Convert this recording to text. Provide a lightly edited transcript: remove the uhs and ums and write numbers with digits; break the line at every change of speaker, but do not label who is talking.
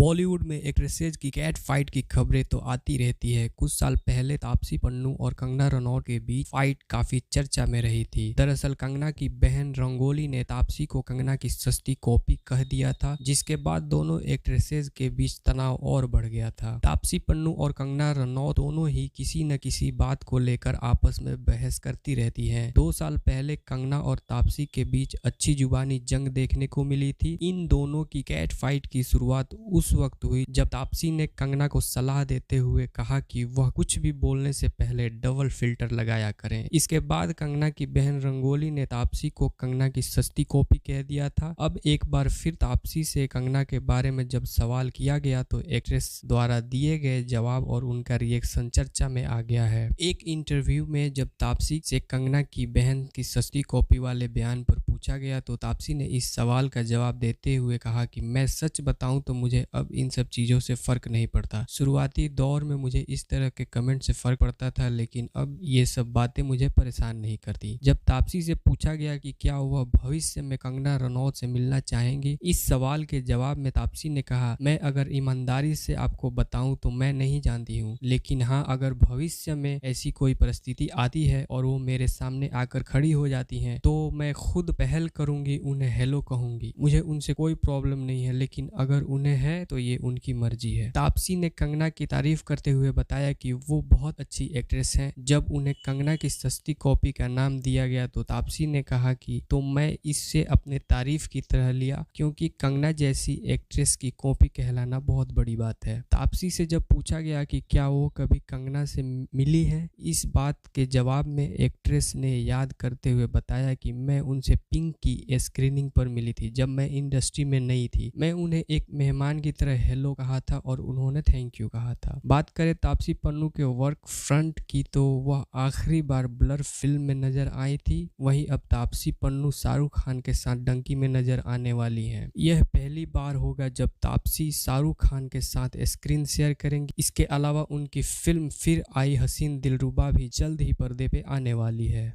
बॉलीवुड में एक्ट्रेसेस की cat fight की खबरें तो आती रहती है। कुछ साल पहले तापसी पन्नू और कंगना रनौत के बीच फाइट काफी चर्चा में रही थी। दरअसल कंगना की बहन रंगोली ने तापसी को कंगना की सस्ती कॉपी कह दिया था, जिसके बाद दोनों एक्ट्रेसेस के बीच तनाव और बढ़ गया था। तापसी पन्नू और कंगना रनौत दोनों ही किसी न किसी बात को लेकर आपस में बहस करती रहती हैं। 2 साल पहले कंगना और तापसी के बीच अच्छी जुबानी जंग देखने को मिली थी। इन दोनों की कैट फाइट की शुरुआत उस वक्त हुई जब तापसी ने कंगना को सलाह देते हुए कहा कि वह कुछ भी बोलने से पहले डबल फिल्टर लगाया करें। इसके बाद कंगना की बहन रंगोली ने तापसी को कंगना की सस्ती कॉपी कह दिया था। अब एक बार फिर तापसी से कंगना के बारे में जब सवाल किया गया तो एक्ट्रेस द्वारा दिए गए जवाब और उनका रिएक्शन चर्चा में आ गया है। एक इंटरव्यू में जब तापसी से कंगना की बहन की सस्ती कॉपी वाले बयान पर पूछा गया तो तापसी ने इस सवाल का जवाब देते हुए कहा कि मैं सच बताऊं तो मुझे अब इन सब चीजों से फर्क नहीं पड़ता। शुरुआती दौर में मुझे इस तरह के कमेंट से फर्क पड़ता था, लेकिन अब ये सब बातें मुझे परेशान नहीं करती। जब तापसी से पूछा गया कि क्या वह भविष्य में कंगना रनौत से मिलना चाहेंगी, इस सवाल के जवाब में तापसी ने कहा, मैं अगर ईमानदारी से आपको बताऊं तो मैं नहीं जानती हूँ, लेकिन हाँ, अगर भविष्य में ऐसी कोई परिस्थिति आती है और वो मेरे सामने आकर खड़ी हो जाती हैं तो मैं खुद पहल करूंगी, उन्हें हेलो कहूंगी। मुझे उनसे कोई प्रॉब्लम नहीं है, लेकिन अगर उन्हें है तो ये उनकी मर्जी है। तापसी ने कंगना की तारीफ करते हुए बताया कि वो बहुत अच्छी एक्ट्रेस हैं। जब उन्हें कंगना की सस्ती कॉपी का नाम दिया गया तो तापसी ने कहा कि तो मैं इससे अपने तारीफ की तरह लिया, क्योंकि कंगना जैसी एक्ट्रेस की कॉपी कहलाना बहुत बड़ी बात है। तापसी से जब पूछा गया कि क्या वो कभी कंगना से मिली है, इस बात के जवाब में एक्ट्रेस ने याद करते हुए बताया कि मैं उनसे पिंक की स्क्रीनिंग पर मिली थी जब मैं इंडस्ट्री में नहीं थी। मैं उन्हें एक मेहमान की तरह हेलो कहा था और उन्होंने थैंक यू कहा था। बात करें तापसी पन्नू के वर्क फ्रंट की तो वह आखिरी बार ब्लर फिल्म में नजर आई थी। वहीं अब तापसी पन्नू शाहरुख खान के साथ डंकी में नजर आने वाली हैं। यह पहली बार होगा जब तापसी शाहरुख खान के साथ स्क्रीन शेयर करेंगी। इसके अलावा उनकी फिल्म फिर आई हसीन दिलरुबा भी जल्द ही पर्दे पे आने वाली है।